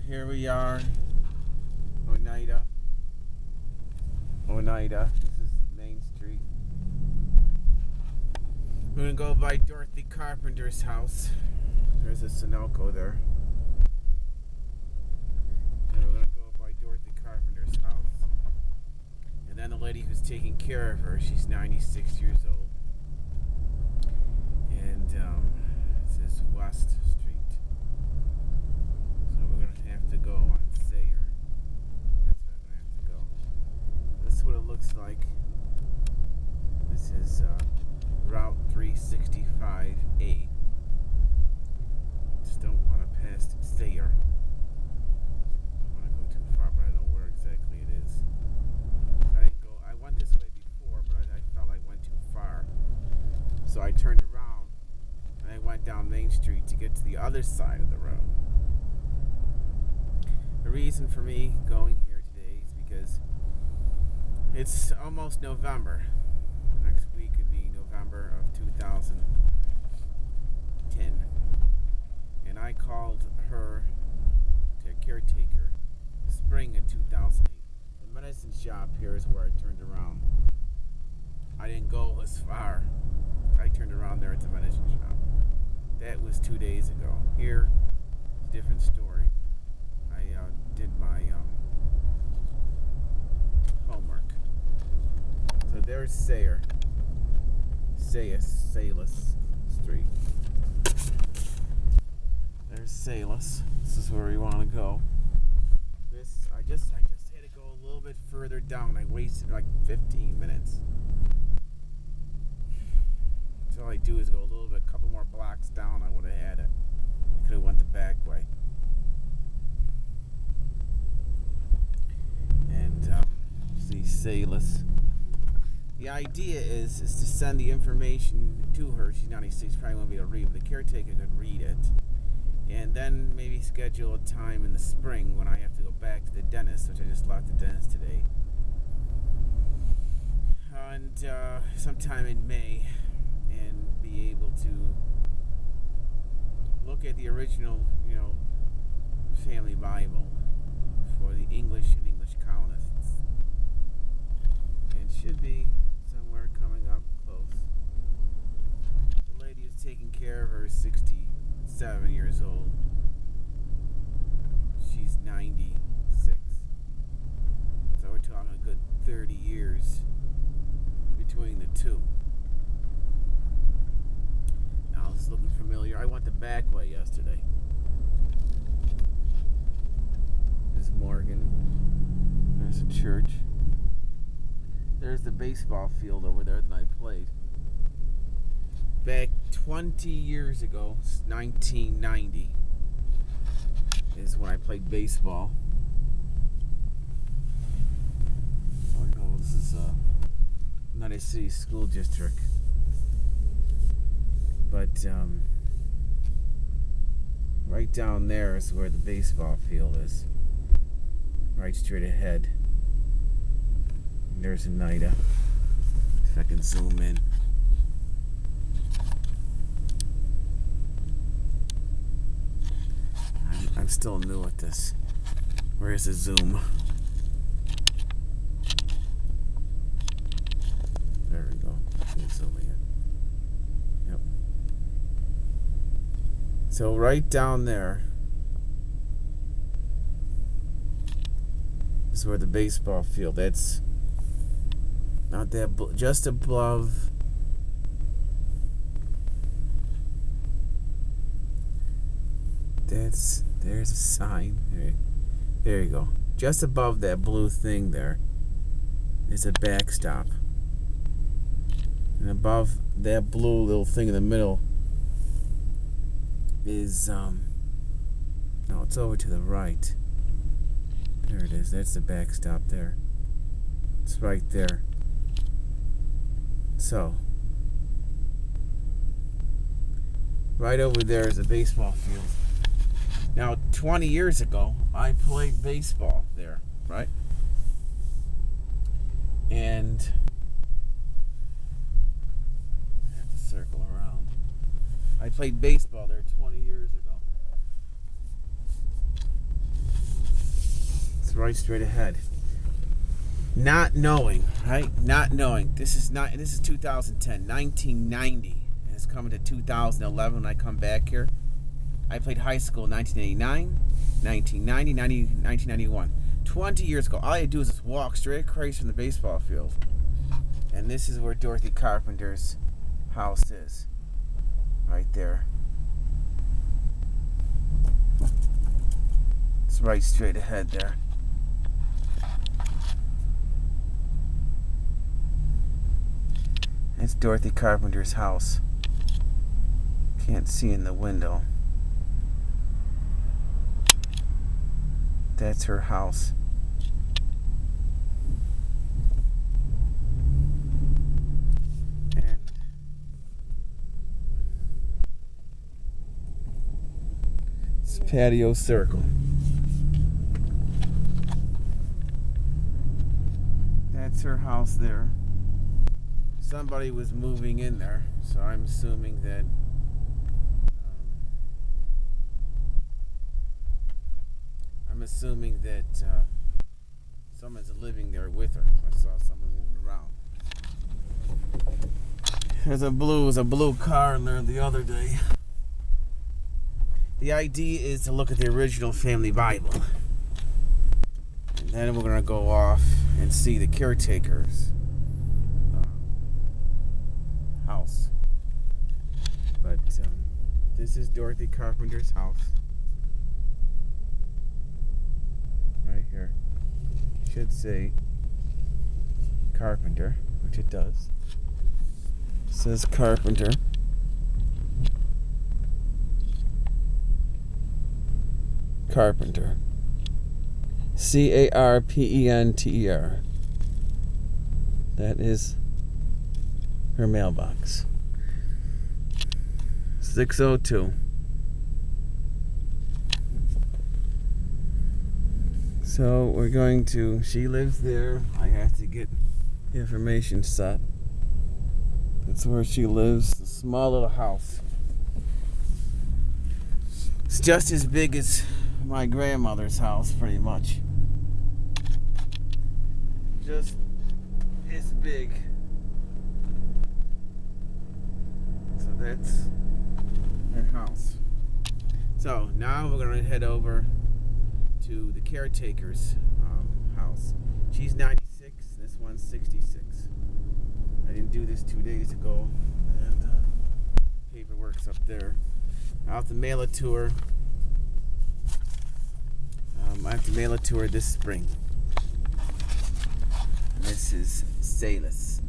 Here we are, Oneida. This is Main Street. We're gonna go by Dorothy Carpenter's house. There's a Sunoco there. And we're gonna go by Dorothy Carpenter's house. And then the lady who's taking care of her, she's 96 years old. And this is West Street. So we're gonna have to go on Sayre. That's where we're gonna have to go. This is what it looks like. This is Route 365A. Just don't want to pass Sayre. Don't want to go too far, but I don't know where exactly it is. I went this way before, but I felt I went too far. So I turned around and I went down Main Street to get to the other side of the road. The reason for me going here today is because it's almost November. Next week would be November of 2010. And I called her to caretaker spring of 2008. The medicine shop here is where I turned around. I didn't go as far. I turned around there at the medicine shop. That was 2 days ago. Here, it's a different story. I did my homework. So there's Sayre. Salus Street. There's Salus. This is where we want to go. I just had to go a little bit further down. I wasted like 15 minutes. So all I do is go a little bit, a couple more blocks down. I would have had it. I could have went the back way. And see Salus. The idea is to send the information to her. She's 96, probably won't be able to read, but the caretaker could read it. And then maybe schedule a time in the spring when I have to go back to the dentist, which I just left the dentist today. And sometime in May, and be able to look at the original, family Bible for the English and English colonists. And it should be somewhere coming up close. The lady is taking care of her 67 years old. She's 96. So we're talking a good 30 years between the two. Now it's looking familiar. I went the back way yesterday. There's Morgan. There's a church. There's the baseball field over there that I played. Back 20 years ago, 1990, is when I played baseball. Oh no, this is United City School District. But right down there is where the baseball field is. Right straight ahead. And there's Oneida. If I can zoom in. I'm still new at this. Where's the zoom? There we go. Zooming in. Yep. So right down there is where the baseball field. That's not that, just above. There's a sign. There you go. Just above that blue thing there is a backstop. And above that blue little thing in the middle is no, it's over to the right. There it is. That's the backstop there. It's right there. So right over there is a baseball field. Now, 20 years ago, I played baseball there, right? And I have to circle around. I played baseball there 20 years ago. right straight ahead. Not knowing, right? Not knowing. This is 2010, 1990. And it's coming to 2011 when I come back here. I played high school in 1989, 1990, 1991. 20 years ago. All I had to do is just walk straight across from the baseball field. And this is where Dorothy Carpenter's house is. Right there. It's right straight ahead there. It's Dorothy Carpenter's house. Can't see in the window. That's her house. And it's patio circle. That's her house there. Somebody was moving in there, so I'm assuming that someone's living there with her. I saw someone moving around. There's a blue car in there the other day. The idea is to look at the original family Bible, and then we're gonna go off and see the caretaker's house. But this is Dorothy Carpenter's house. Right here. Should say Carpenter, which it does. It says Carpenter. Carpenter. Carpenter. That is her mailbox. 602. So we're going to, she lives there. I have to get information set. That's where she lives. A small little house. It's just as big as my grandmother's house, pretty much. Just as big. So that's her house. So now we're going to head over to the caretaker's house. She's 96, this one's 66. I didn't do this 2 days ago, and paperwork's up there. I'll have to mail it to her. I have to mail it to her this spring. Mrs. Salis.